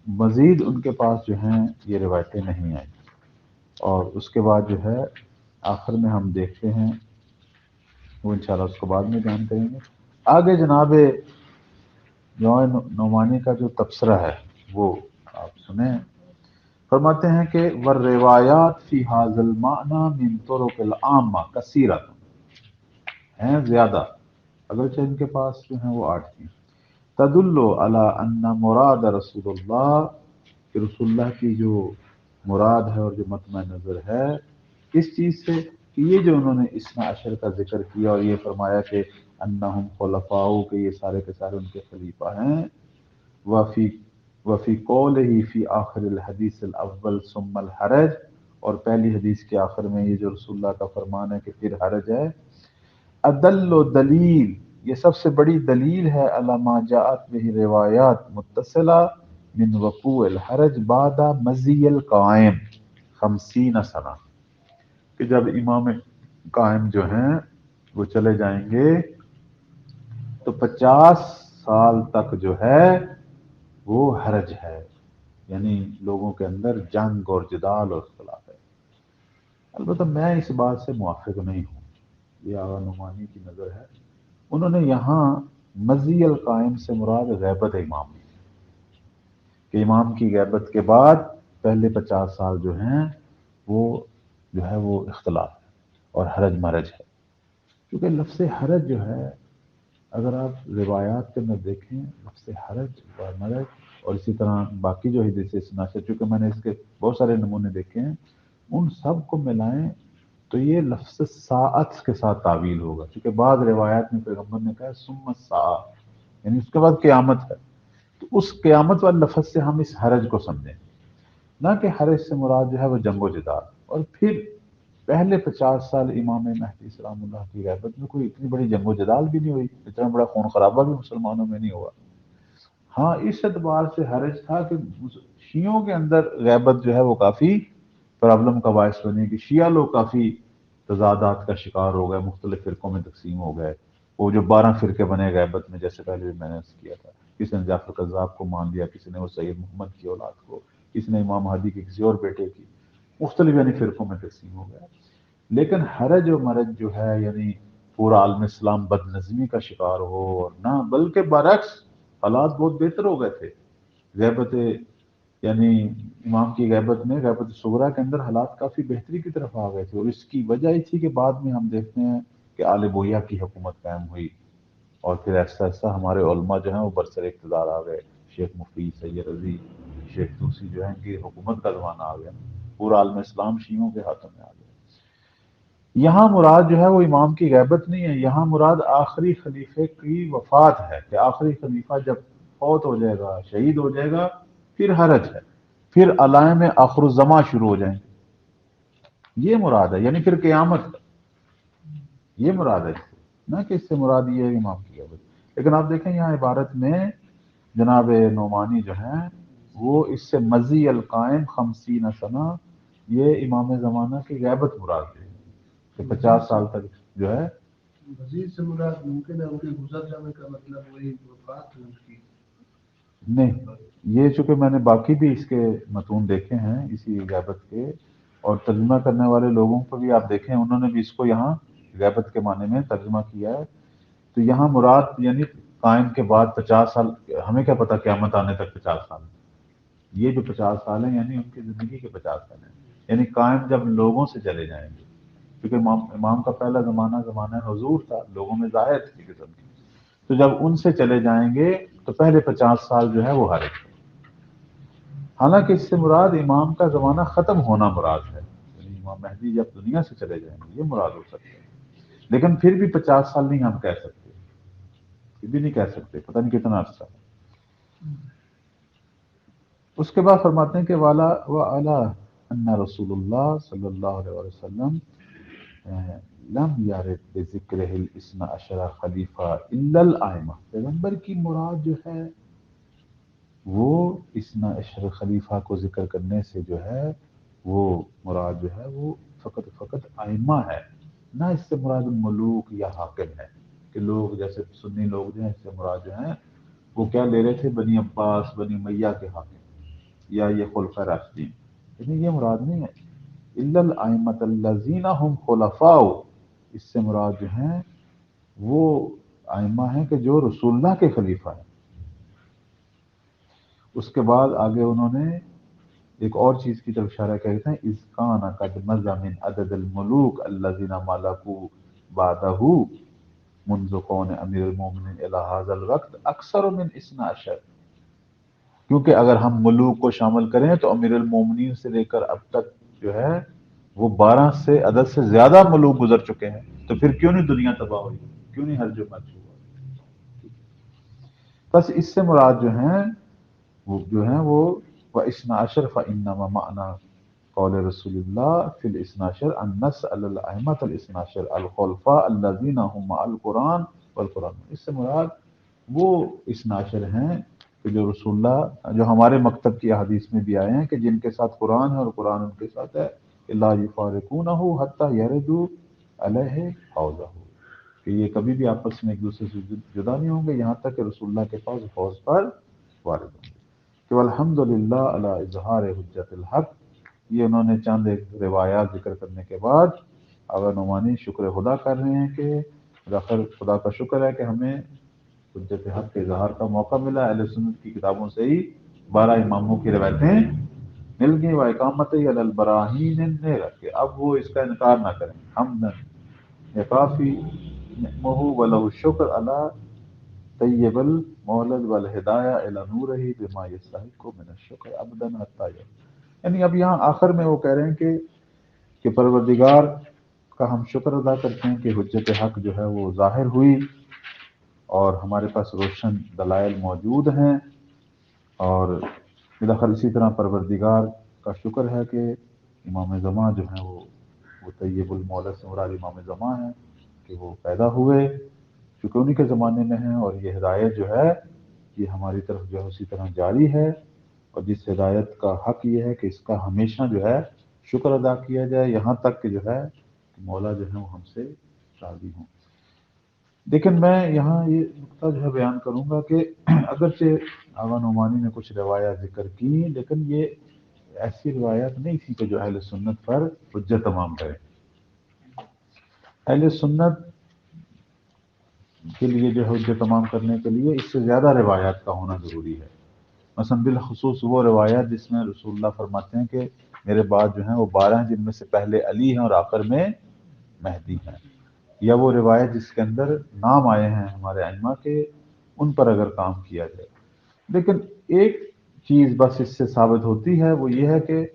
مزید ان کے پاس جو ہیں یہ روایتیں نہیں آئیں، اور اس کے بعد جو ہے آخر میں ہم دیکھتے ہیں وہ انشاءاللہ اس کو بعد میں بیان کریں گے۔ آگے جناب نعمانی کا جو تبصرہ ہے وہ آپ سنیں۔ فرماتے ہیں کہ والروایات فی ھذا المعنی من طرق العامہ کثیرۃ، ہیں زیادہ، اگرچہ ان کے پاس جو ہیں وہ 8 تھیں، تدل علی ان مراد رسول اللہ، کہ رسول اللہ کی جو مراد ہے اور جو مطمع نظر ہے اس چیز سے کہ یہ جو انہوں نے اثنا عشر کا ذکر کیا اور یہ فرمایا کہ انہم خلفاء، کہ یہ سارے کے سارے ان کے خلیفہ ہیں، وفی قولہ فی آخر الحدیث الاول ثم الحرج، اور پہلی حدیث کے آخر میں یہ جو رسول اللہ کا فرمان ہے کہ پھر حرج ہے، ادل و دلیل، یہ سب سے بڑی دلیل ہے علی ما جاءت بہ روایات متصلہ من وقوع الحرج بعد مضی القائم 50 سنہ، کہ جب امام قائم جو ہیں وہ چلے جائیں گے تو 50 سال تک جو ہے وہ حرج ہے، یعنی لوگوں کے اندر جنگ اور جدال اور اختلاف ہے۔ البتہ میں اس بات سے موافق نہیں ہوں، یہ آغا نعمانی کی نظر ہے، انہوں نے یہاں مضی القائم سے مراد غیبت امام ہے، کہ امام کی غیبت کے بعد پہلے 50 سال جو ہیں وہ جو ہے وہ اختلاف ہے اور حرج مرج ہے، کیونکہ لفظ حرج جو ہے اگر آپ روایات کے اندر دیکھیں لفظ حرج اور مرج اور اسی طرح باقی جو حدیث سناشر، چونکہ میں نے اس کے بہت سارے نمونے دیکھے ہیں، ان سب کو ملائیں تو یہ لفظ ساعت کے ساتھ تعویل ہوگا، کیونکہ بعض روایات میں پیغمبر نے کہا ثم الساعہ، یعنی اس کے بعد قیامت ہے، تو اس قیامت والے لفظ سے ہم اس حرج کو سمجھیں، نہ کہ حرج سے مراد جو ہے وہ جنگ و جدال۔ اور پھر پہلے 50 سال امام مہدی سلام اللہ کی غیبت میں کوئی اتنی بڑی جنگ و جدال بھی نہیں ہوئی، اتنا بڑا خون خرابہ بھی مسلمانوں میں نہیں ہوا۔ ہاں اس اعتبار سے حرج تھا کہ شیعوں کے اندر غیبت جو ہے وہ کافی پرابلم کا باعث بنی، کہ شیعہ لوگ کافی تضادات کا شکار ہو گئے، مختلف فرقوں میں تقسیم ہو گئے، وہ جو 12 فرقے بنے غیبت میں، جیسے پہلے بھی میں نے کیا تھا، کسی نے جعفر قذاب کو مان لیا، کسی نے وہ سید محمد کی اولاد کو، کسی نے امام ہادی کے کسی اور بیٹے کی، مختلف یعنی فرقوں میں تقسیم ہو گیا۔ لیکن حرج و مرج جو ہے یعنی پورا عالم اسلام بد نظمی کا شکار ہو، اور نہ بلکہ برعکس حالات بہت بہتر ہو گئے تھے، غیبت یعنی امام کی غیبت میں، غیبت صغریٰ کے اندر حالات کافی بہتری کی طرف آ گئے تھے، اور اس کی وجہ یہ تھی کہ بعد میں ہم دیکھتے ہیں کہ آل بویہ کی حکومت قائم ہوئی، اور پھر ایسا ایسا ہمارے علماء جو ہیں وہ برسر اقتدار آ گئے، شیخ مفتی، سید رضی، شیخ توسی جو ہیں کہ حکومت کا زمانہ آ گیا، پورا عالم اسلام شیعوں کے ہاتھوں میں آ گیا۔ یہاں مراد جو ہے وہ امام کی غیبت نہیں ہے، یہاں مراد آخری خلیفے کی وفات ہے، کہ آخری خلیفہ جب فوت ہو جائے گا، شہید ہو جائے گا، پھر حرج ہے، پھر علائم آخر الزماں شروع ہو جائیں گے، یہ مراد ہے، یعنی پھر قیامت، یہ مراد ہے، نہ کہ اس سے مراد یہ ہے امام کی غیبت۔ لیکن آپ دیکھیں یہاں عبارت میں جناب نعمانی جو ہیں وہ اس سے مضی القائم 50 سنہ، یہ امام زمانہ کی غیبت مراد ہے، کہ 50 سال تک جو ہے مزید سے مراد ممکن ہے ان کے گزر جانے کا مطلب وہی وفات ہے ان کی؟ نہیں، یہ چونکہ میں نے باقی بھی اس کے متون دیکھے ہیں اسی غیبت کے، اور ترجمہ کرنے والے لوگوں کو بھی آپ دیکھیں انہوں نے بھی اس کو یہاں غیبت کے معنی میں ترجمہ کیا ہے، تو یہاں مراد یعنی قائم کے بعد 50 سال، ہمیں کیا پتہ قیامت آنے تک 50 سال، یہ جو 50 سال ہیں یعنی ان کی زندگی کے 50 سال ہیں، یعنی قائم جب لوگوں سے چلے جائیں گے، کیونکہ امام کا پہلا زمانہ حضور تھا، لوگوں میں ظاہر تھی قسم کی، تو جب ان سے چلے جائیں گے تو پہلے 50 سال جو ہے وہ حرج ہے۔ حالانکہ اس سے مراد امام کا زمانہ ختم ہونا مراد ہے، یعنی امام مہدی جب دنیا سے چلے جائیں گے یہ مراد ہو سکتا ہے، لیکن پھر بھی 50 سال نہیں ہم کہہ سکتے، یہ بھی نہیں کہہ سکتے، پتہ نہیں کتنا عرصہ ہے۔ اس کے بعد فرماتے ہیں کہ وعلی ان رسول اللہ صلی اللہ علیہ وسلم لم یارد بذکرہ الاثنا عشر خلیفہ الا الائمہ، پیغمبر کی مراد جو ہے وہ اثنا عشر خلیفہ کو ذکر کرنے سے جو ہے وہ مراد جو ہے وہ فقط ائمہ ہے، نہ اس سے مراد ملوک یا حاکم ہے، کہ لوگ جیسے سنی لوگ جو ہیں اس سے مراد جو ہیں وہ کیا لے رہے تھے، بنی عباس بنی امیہ کے حاکم یا یہ خلفۂ راشدین، لیکن یہ مراد نہیں ہے۔ الا الائمۃ الذین هم خلفاء، اس سے مراد جو ہیں وہ ائمہ ہیں کہ جو رسول اللہ کے خلیفہ ہیں۔ اس کے بعد آگے انہوں نے ایک اور چیز کی طرف اشارہ کہتے ہیں، اذ کان قد مضى من عدد الملوک الذین ملکوا بعدہ منذ کون امیر المومنین الی هذا الوقت اکثر من 12، کیونکہ اگر ہم ملوک کو شامل کریں تو امیر المومنین سے لے کر اب تک جو ہے وہ 12 سے عدد سے زیادہ ملوک گزر چکے ہیں، تو پھر کیوں نہیں دنیا تباہ ہوئی، کیوں نہیں ہر جو مچ ہوا۔ بس اس سے مراد جو ہیں وہ وَإِثْنَا عَشَرَ فَإِنَّمَا مَعْنَا قول رسول اللہ فی الاثنا عشر النص علی الائمۃ الاثنا عشر الخلفاء الذین هم مع القرآن والقرآن، اس سے مراد وہ اثنا عشر ہیں کہ جو رسول اللہ جو ہمارے مکتب کی احادیث میں بھی آئے ہیں کہ جن کے ساتھ قرآن ہے اور قرآن ان کے ساتھ ہے، لا یفارقونہ حتی یردوا علیہ حوضہ، کہ یہ کبھی بھی آپس میں ایک دوسرے سے جدا نہیں ہوں گے یہاں تک کہ رسول اللہ کے پاس حوض پر وارد ہوں گے۔ کہ الحمدللہ علی اظہار حجت الحق، یہ انہوں نے چند ایک روایات ذکر کرنے کے بعد اگر نعمانی شکر خدا کر رہے ہیں کہ آخر خدا کا شکر ہے کہ ہمیں حجت حق کے اظہار کا موقع ملا، اہل سنت کی کتابوں سے ہی 12 اماموں کی روایتیں مل گئی، و اقامت علی البراہین النیر، کہ اب وہ اس کا انکار نہ کریں، حمدا کافی نعمہ ولہ الشکر علی طیب المولد والہدایہ الی نورہ بما یستحق من الشکر ابدا حتی، یعنی اب یہاں آخر میں وہ کہہ رہے ہیں کہ پروردگار کا ہم شکر ادا کرتے ہیں کہ حجت حق جو ہے وہ ظاہر ہوئی اور ہمارے پاس روشن دلائل موجود ہیں، اور بالاخر اسی طرح پروردگار کا شکر ہے کہ امام زمان جو ہیں وہ طیب المولد سے مراد امام زمان ہیں کہ وہ پیدا ہوئے چونکہ انہی کے زمانے میں ہیں، اور یہ ہدایت جو ہے یہ ہماری طرف جو ہے اسی طرح جاری ہے، اور جس ہدایت کا حق یہ ہے کہ اس کا ہمیشہ جو ہے شکر ادا کیا جائے یہاں تک کہ جو ہے مولا جو ہے وہ ہم سے راضی ہوں۔ لیکن میں یہاں یہ نقطہ جو ہے بیان کروں گا کہ اگرچہ آغا نعمانی نے کچھ روایات ذکر کی لیکن یہ ایسی روایات نہیں تھی کہ جو اہل سنت پر حجت تمام کریں۔ اہل سنت کے لیے جو ہے حجت تمام کرنے کے لیے اس سے زیادہ روایات کا ہونا ضروری ہے، مثلا بالخصوص وہ روایات جس میں رسول اللہ فرماتے ہیں کہ میرے بعد جو ہیں وہ 12 ہیں جن میں سے پہلے علی ہیں اور آخر میں مہدی ہیں، یا وہ روایت جس کے اندر نام آئے ہیں ہمارے ائمہ کے، ان پر اگر کام کیا جائے۔ لیکن ایک چیز بس اس سے ثابت ہوتی ہے، وہ یہ ہے کہ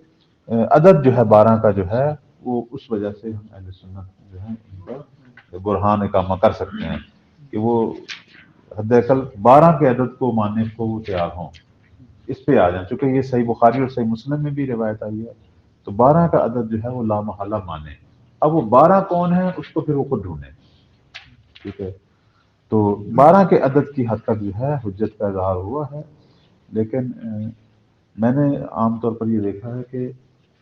عدد جو ہے 12 کا جو ہے وہ اس وجہ سے ہم اہل سنت جو ہیں ان پر برہان اقامہ کر سکتے ہیں کہ وہ حد اقل 12 کے عدد کو ماننے کو وہ تیار ہوں، اس پہ آ جائیں، چونکہ یہ صحیح بخاری اور صحیح مسلم میں بھی روایت آئی ہے، تو 12 کا عدد جو ہے وہ لامحالہ مانے۔ اب وہ 12 کون ہے اس کو پھر وہ خود ڈھونڈیں، ٹھیک ہے۔ تو 12 کے عدد کی حد تک جو ہے حجت کا اظہار ہوا ہے، لیکن میں نے عام طور پر یہ دیکھا ہے کہ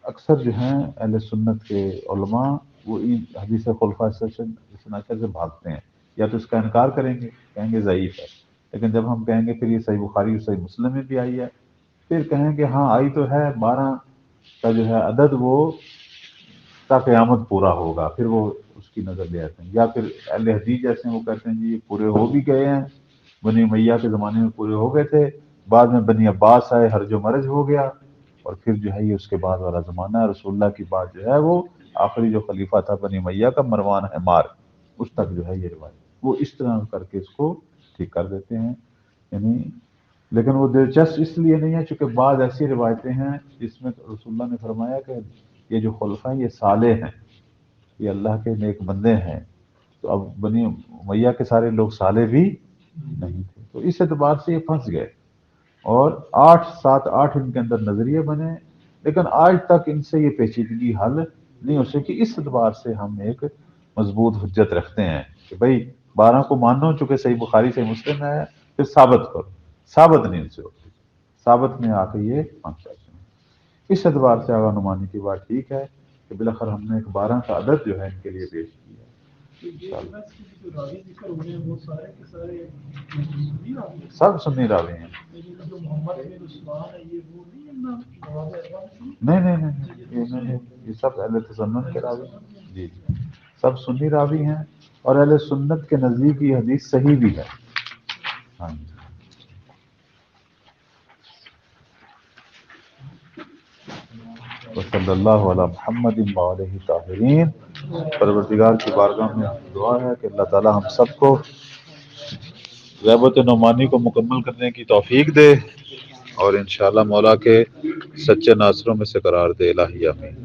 اکثر جو ہیں اہل سنت کے علماء وہ ان حدیث خلفاء سے بھاگتے ہیں، یا تو اس کا انکار کریں گے، کہیں گے ضعیف ہے، لیکن جب ہم کہیں گے پھر یہ صحیح بخاری اور صحیح مسلم میں بھی آئی ہے، پھر کہیں گے ہاں آئی تو ہے، 12 کا جو ہے عدد وہ تا قیامت پورا ہوگا، پھر وہ اس کی نظر لے آتے ہیں، یا پھر اہل حدیث جیسے ہیں وہ کہتے ہیں جی یہ پورے ہو بھی گئے ہیں، بنی امیہ کے زمانے میں پورے ہو گئے تھے، بعد میں بنی عباس آئے، ہرج و مرج ہو گیا، اور پھر جو ہے یہ اس کے بعد والا زمانہ ہے، رسول اللہ کی بات جو ہے وہ آخری جو خلیفہ تھا بنی امیہ کا مروان حمار، اس تک جو ہے یہ روایت، وہ اس طرح کر کے اس کو ٹھیک کر دیتے ہیں، یعنی لیکن وہ دلچسپ اس لیے نہیں ہے چونکہ بعض ایسی روایتیں ہیں جس میں رسول اللہ نے فرمایا کہ یہ جو خلفاء ہیں یہ صالح ہیں، یہ اللہ کے نیک بندے ہیں، تو اب بنی امیہ کے سارے لوگ صالح بھی نہیں تھے، تو اس اعتبار سے یہ پھنس گئے، اور 8 ان کے اندر نظریے بنے، لیکن آج تک ان سے یہ پیچیدگی حل نہیں ہو سکی، اس اعتبار سے ہم ایک مضبوط حجت رکھتے ہیں کہ بھئی 12 کو مانو، چونکہ صحیح بخاری سے مسلم ہے، پھر ثابت کرو. ثابت نہیں ان سے ہوتی، ثابت میں آ کے یہ پہنچاتے ہیں. اس اعتبار سے آغا نعمانی کی بات ٹھیک ہے کہ بالاخر ہم نے ایک 12 کا عدد جو ہے ان کے لیے پیش کیا. سب سنی راوی ہیں. نہیں، یہ سب اہل تسنن کے راوی ہیں. جی جی، سب سنی راوی ہیں اور اہل سنت کے نزدیک یہ حدیث صحیح بھی ہے. ہاں جی. صلی اللہ علی محمد وآلہ طاہرین. پروردگار کی بارگاہ میں دعا ہے کہ اللہ تعالی ہم سب کو غیبت نعمانی کو مکمل کرنے کی توفیق دے اور انشاءاللہ مولا کے سچے ناصروں میں سے قرار دے. الہی آمین.